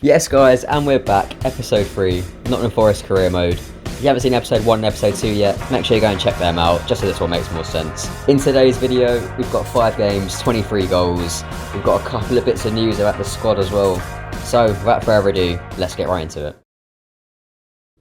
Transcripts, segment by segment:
Yes guys, and we're back, episode 3, Nottingham Forest career mode. If you haven't seen episode 1 and episode 2 yet, make sure you go and check them out, just so this one makes more sense. In today's video, we've got 5 games, 23 goals, we've got a couple of bits of news about the squad as well. So, without further ado, let's get right into it.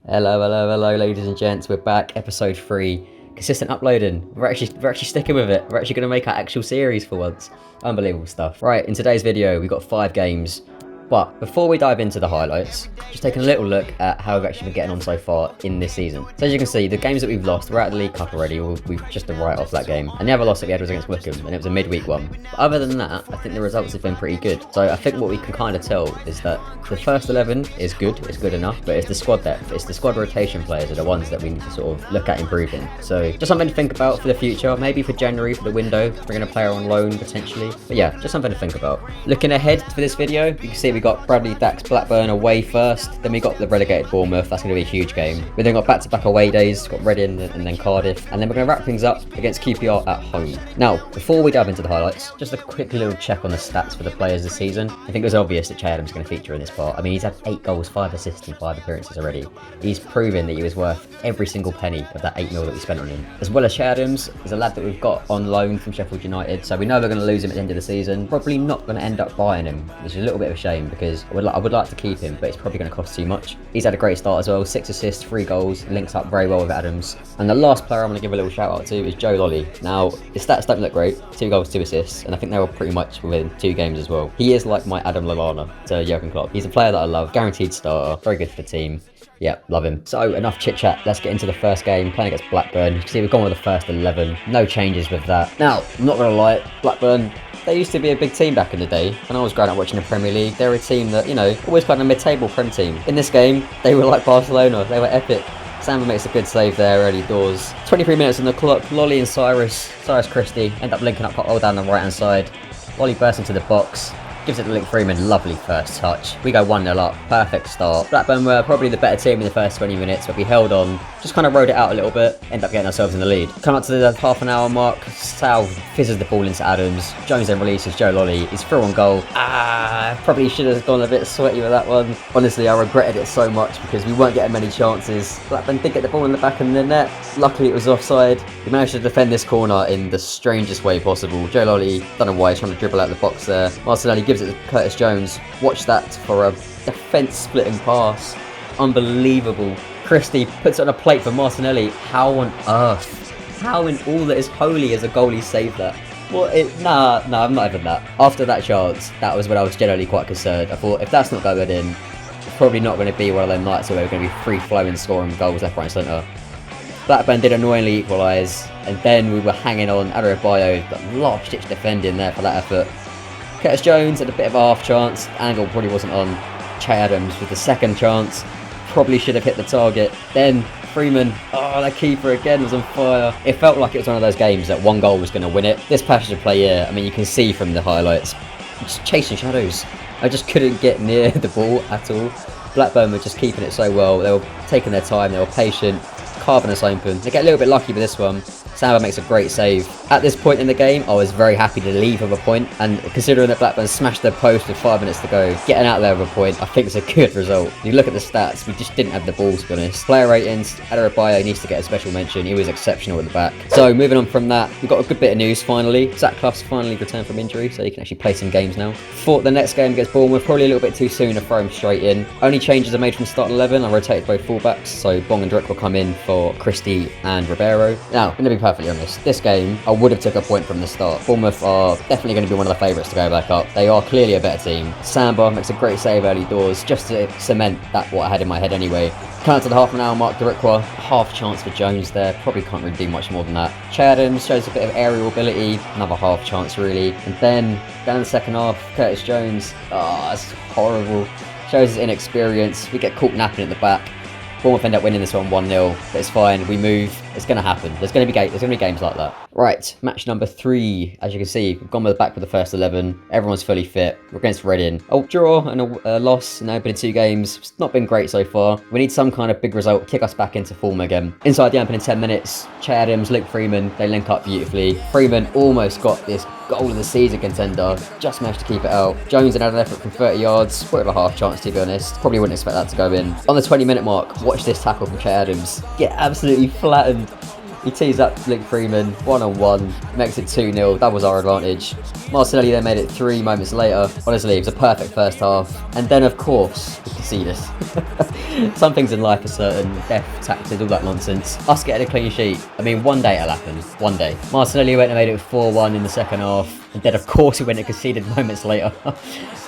Hello ladies and gents, we're back, episode 3. Consistent uploading. We're actually sticking with it. We're actually going to make our actual series for once. Unbelievable stuff. Right, in today's video, we've got 5 games. But before we dive into the highlights, just taking a little look at how we've actually been getting on so far in this season. So as you can see, the games that we've lost, we're out of the League Cup already, we've just to write off that game. And the other loss that we had was against Wickham, and it was a midweek one. But other than that, I think the results have been pretty good. So I think what we can kind of tell is that the first 11 is good, it's good enough, but it's the squad depth, it's the squad rotation players are the ones that we need to sort of look at improving. So just something to think about for the future, maybe for January, for the window, bringing a player on loan potentially. But yeah, just something to think about. Looking ahead for this video, you can see we got Bradley Blackburn away first, then we got the relegated Bournemouth. That's going to be a huge game. We then got back-to-back away days, got Reading and then Cardiff, and then we're going to wrap things up against QPR at home. Now, before we dive into the highlights, just a quick little check on the stats for the players this season. I think it was obvious that Che Adams is going to feature in this part. I mean, he's had 8 goals, 5 assists and 5 appearances already. He's proven that he was worth every single penny of that 8 mil that we spent on him. As well as Che Adams, is a lad that we've got on loan from Sheffield United, so we know we're going to lose him at the end of the season. Probably not going to end up buying him, which is a little bit of a shame because I would like to keep him, but it's probably going to cost too much. He's had a great start as well, 6 assists, 3 goals, links up very well with Adams. And the last player I'm going to give a little shout out to is Joe Lolly. Now, his stats don't look great, 2 goals, 2 assists, and I think they were pretty much within 2 games as well. He is like my Adam Lallana to Jurgen Klopp. He's a player that I love, guaranteed starter, very good for the team. Yeah, love him. So, enough chit-chat. Let's get into the first game, playing against Blackburn. You can see we've gone with the first 11. No changes with that. Now, I'm not going to lie, Blackburn, they used to be a big team back in the day. When I was growing up watching the Premier League, they were a team that, always played a mid-table Prem team. In this game, they were like Barcelona. They were epic. Samba makes a good save there early doors. 23 minutes on the clock. Lolly and Cyrus Christie end up linking up all down the right-hand side. Lolly bursts into the box. Gives it to Link Freeman, lovely first touch. We go 1-0 up, perfect start. Blackburn were probably the better team in the first 20 minutes, but we held on, just kind of rode it out a little bit, end up getting ourselves in the lead. Come up to the half an hour mark, Sal fizzes the ball into Adams. Jones then releases Joe Lolly, he's through on goal. Probably should have gone a bit sweaty with that one. Honestly, I regretted it so much because we weren't getting many chances. Blackburn did get the ball in the back of the net. Luckily it was offside. We managed to defend this corner in the strangest way possible. Joe Lolly, don't know why, he's trying to dribble out the box there. Martinelli gives it to Curtis Jones. Watch that for a defence-splitting pass. Unbelievable. Christie puts it on a plate for Martinelli. How on earth? How in all that is holy as a goalie saved that? Well, nah, I'm not having that. After that chance, that was when I was generally quite concerned. I thought, if that's not going in, it's probably not going to be one of them nights where we're going to be free-flowing, scoring goals left, right and centre. Blackburn did annoyingly equalise, and then we were hanging on. Adebayo, but last-ditch defending there for that effort. Curtis Jones had a bit of a half chance. Angle probably wasn't on. Che Adams with the second chance. Probably should have hit the target. Then Freeman, that keeper again was on fire. It felt like it was one of those games that one goal was going to win it. This passage of play here, I mean, you can see from the highlights, just chasing shadows. I just couldn't get near the ball at all. Blackburn were just keeping it so well. They were taking their time, they were patient, carving us open. They get a little bit lucky with this one. Samba makes a great save. At this point in the game, I was very happy to leave with a point, and considering that Blackburn smashed their post with 5 minutes to go, getting out there with a point, I think it's a good result. If you look at the stats, we just didn't have the ball, to be honest. Player ratings, Adebayo needs to get a special mention. He was exceptional at the back. So, moving on from that, we've got a good bit of news finally. Zach Clough's finally returned from injury, so he can actually play some games now. For the next game against Bournemouth, probably a little bit too soon to throw him straight in. Only changes are made from starting 11. I rotated both fullbacks, so Bong and Drake will come in for Christie and Ribeiro. Now, I'm going to be perfectly honest. This game, I would have took a point from the start. Bournemouth are definitely going to be one of the favourites to go back up. They are clearly a better team. Samba makes a great save early doors, just to cement that what I had in my head anyway. Coming to the half an hour mark, Darikwa, half chance for Jones there. Probably can't really do much more than that. Che Adams shows a bit of aerial ability, another half chance really. And then, down in the second half, Curtis Jones, that's horrible. Shows his inexperience. We get caught napping at the back. Bournemouth end up winning this one 1-0, but it's fine. We move. It's going to happen. There's going to be games like that. Right, match number 3. As you can see, we've gone with the back with the first 11. Everyone's fully fit. We're against Reading. Oh, draw and a loss in the opening 2 games. It's not been great so far. We need some kind of big result, kick us back into form again. Inside the opening 10 minutes, Che Adams, Luke Freeman, they link up beautifully. Freeman almost got this goal of the season contender, just managed to keep it out. Jones had an effort from 30 yards, bit of a half chance to be honest. Probably wouldn't expect that to go in. On the 20-minute mark, watch this tackle from Che Adams. Get absolutely flattened. He tees up Luke Freeman, 1-on-1, makes it 2-0, that was our advantage. Martinelli then made it 3 moments later. Honestly, it was a perfect first half. And then of course, we can see this. Some things in life are certain, death, taxes, all that nonsense. Us getting a clean sheet, I mean, one day it'll happen, one day. Martinelli went and made it 4-1 in the second half. And then of course he went and conceded moments later.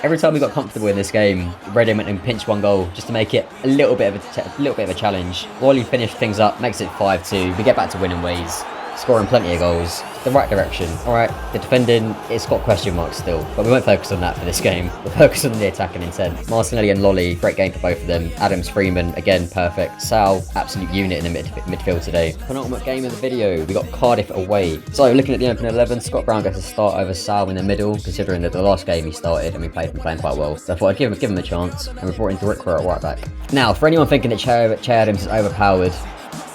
Every time we got comfortable in this game, Reading went and pinched 1 goal just to make it a little bit of a challenge. Wally finished things up, makes it 5-2. We get back to winning ways, scoring plenty of goals, the right direction. Alright, the defending, it's got question marks still, but we won't focus on that for this game. We'll focus on the attacking intent. Martinelli and Lolly, great game for both of them. Adams, Freeman, again, perfect. Sal, absolute unit in the midfield today. Penultimate game of the video, we got Cardiff away. So, looking at the opening 11, Scott Brown gets a start over Sal in the middle, considering that the last game he started and we played him playing quite well. So I thought I'd give him a chance, and we brought in Rickler at right back. Now, for anyone thinking that Che Adams is overpowered,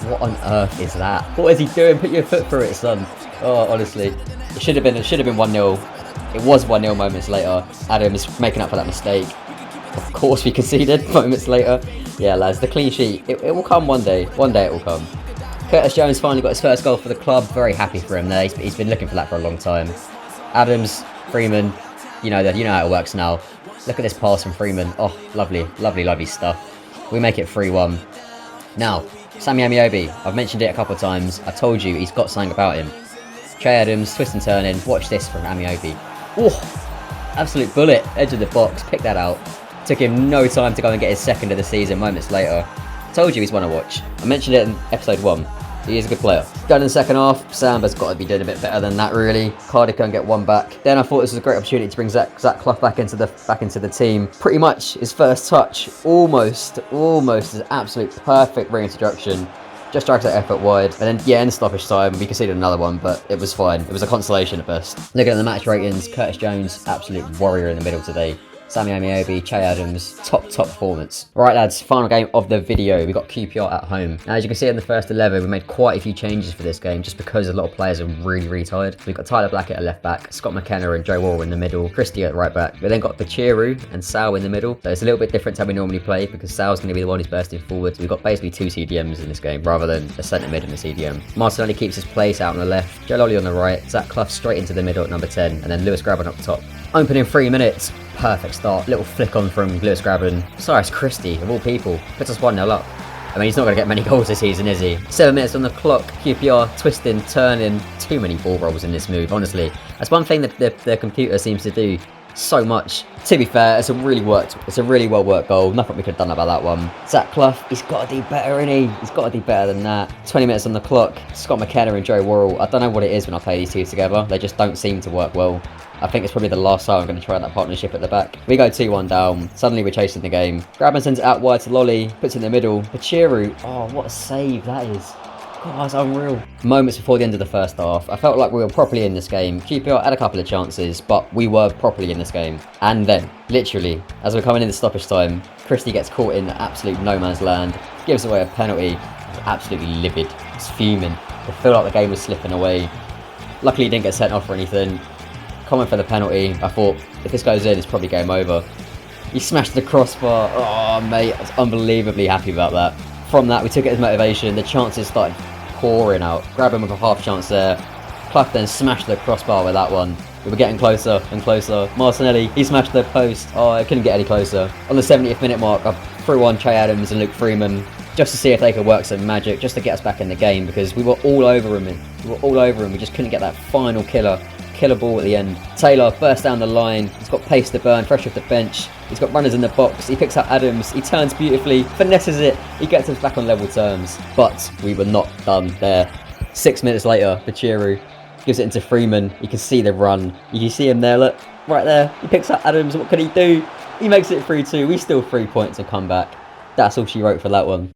what on earth is that? What is he doing? Put your foot through it, son. Oh, honestly. It should have been 1-0. It was 1-0 moments later. Adams making up for that mistake. Of course we conceded moments later. Yeah, lads, the clean sheet. It will come one day. One day it will come. Curtis Jones finally got his first goal for the club. Very happy for him there. He's been looking for that for a long time. Adams, Freeman, you know how it works now. Look at this pass from Freeman. Oh, lovely, lovely, lovely stuff. We make it 3-1. Now, Sammy Amiobi, I've mentioned it a couple of times. I told you he's got something about him. Che Adams, twist and turning. Watch this from Amiobi. Oh, absolute bullet. Edge of the box. Pick that out. Took him no time to go and get his second of the season moments later. Told you he's one to watch. I mentioned it in episode 1. He is a good player. Going in the second half, Samba's got to be doing a bit better than that, really. Cardiff can get 1 back. Then I thought this was a great opportunity to bring Zach Clough back into the team. Pretty much his first touch, almost his absolute perfect reintroduction. Just drags that effort wide. And then, yeah, in the stoppage time, we conceded another one, but it was fine. It was a consolation at best. Looking at the match ratings, Curtis Jones, absolute warrior in the middle today. Sammy Amiobi, Che Adams, top performance. Alright lads, final game of the video. We got QPR at home. Now as you can see in the first 11, we made quite a few changes for this game just because a lot of players are really tired. We've got Tyler Blackett at left back, Scott McKenna and Joe Worrell in the middle, Christie at right back. We then got Bachiru and Sal in the middle. So it's a little bit different to how we normally play because Sal's going to be the one who's bursting forward. So we've got basically 2 CDMs in this game rather than a centre mid and a CDM. Martinelli keeps his place out on the left, Joe Lolly on the right, Zach Clough straight into the middle at number 10, and then Lewis Grabban up top. Opening 3 minutes. Perfect start. Little flick on from Lewis Grabban. Sorry, it's Christie, of all people. Puts us 1-0 up. I mean, he's not going to get many goals this season, is he? 7 minutes on the clock. QPR twisting, turning. Too many ball rolls in this move, honestly. That's one thing that the computer seems to do so much. To be fair, it's a really well worked goal. Nothing we could have done about that one. Zach Clough, he's got to do better, innit he? He's got to do better than that. 20 minutes on the clock. Scott McKenna and Joe Worrell. I don't know what it is when I play these two together. They just don't seem to work well. I think it's probably the last time I'm going to try that partnership at the back. We go 2-1 down. Suddenly we're chasing the game. Grabban sends it out wide to Lolly. Puts it in the middle. Bachiru. Oh, what a save that is. God, that's unreal. Moments before the end of the first half, I felt like we were properly in this game. QPR had a couple of chances, but we were properly in this game. And then, literally, as we're coming into stoppage time, Christie gets caught in absolute no man's land. Gives away a penalty. Absolutely livid. It's fuming. I feel like the game was slipping away. Luckily, he didn't get sent off or anything. Coming for the penalty, I thought if this goes in, it's probably game over. He smashed the crossbar. Oh, mate, I was unbelievably happy about that. From that, we took it as motivation. The chances started pouring out. Grab him with a half chance there. Clough then smashed the crossbar with that one. We were getting closer and closer. Martinelli, he smashed the post. Oh, I couldn't get any closer. On the 70th minute mark, I threw on Che Adams and Luke Freeman just to see if they could work some magic, just to get us back in the game because we were all over him. We just couldn't get that final killer ball at the end. Taylor burst down the line. He's got pace to burn, fresh off the bench. He's got runners in the box. He picks up Adams. He turns beautifully, finesses it. He gets us back on level terms. But we were not done there. 6 minutes later, Bachiru gives it into Freeman. You can see the run. You can see him there, look, right there. He picks up Adams. What can he do? He makes it 3-2. We still 3 points and come back. That's all she wrote for that one.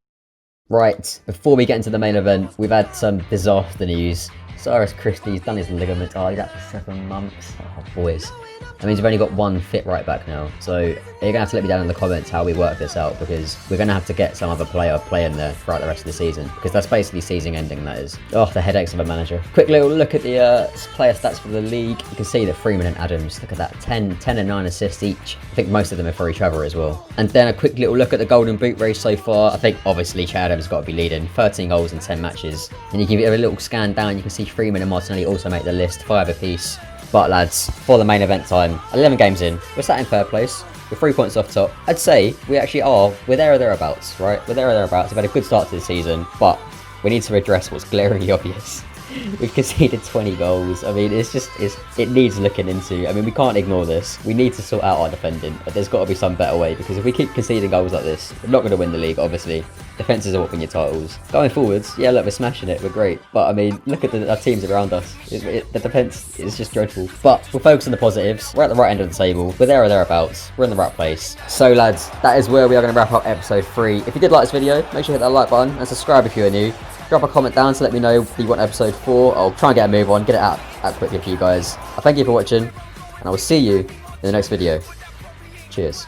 Right, before we get into the main event, we've had some disaster news. Cyrus Christie's done his ligament. Oh, he's out for 7 months. Oh, boys. That means we've only got one fit right back now. So you're going to have to let me down in the comments how we work this out, because we're going to have to get some other player playing there throughout the rest of the season, because that's basically season ending, that is. Oh, the headaches of a manager. Quick little look at the player stats for the league. You can see that Freeman and Adams, look at that, 10 and 9 assists each. I think most of them are for each other as well. And then a quick little look at the Golden Boot race so far. I think obviously Chad Adams got to be leading, 13 goals in 10 matches. And you can give a little scan down, you can see Freeman and Martinelli also make the list, 5 apiece. But lads, for the main event time, 11 games in, we're sat in third place, we're 3 points off top. I'd say we actually are, we're there or thereabouts, right? We're there or thereabouts, we've had a good start to the season, but we need to address what's glaringly obvious. We've conceded 20 goals. I mean, it needs looking into. I mean, we can't ignore this. We need to sort out our defending. There's got to be some better way, because if we keep conceding goals like this, we're not going to win the league, obviously. Defences are what win your titles. Going forwards, yeah, look, we're smashing it, we're great. But I mean, look at our teams around us. The defence is just dreadful. But we'll focus on the positives. We're at the right end of the table. We're there or thereabouts. We're in the right place. So lads, that is where we are going to wrap up episode 3. If you did like this video, make sure you hit that like button and subscribe if you are new. Drop a comment down to let me know if you want episode 4. I'll try and get a move on, get it out quickly for you guys. I thank you for watching, and I will see you in the next video. Cheers.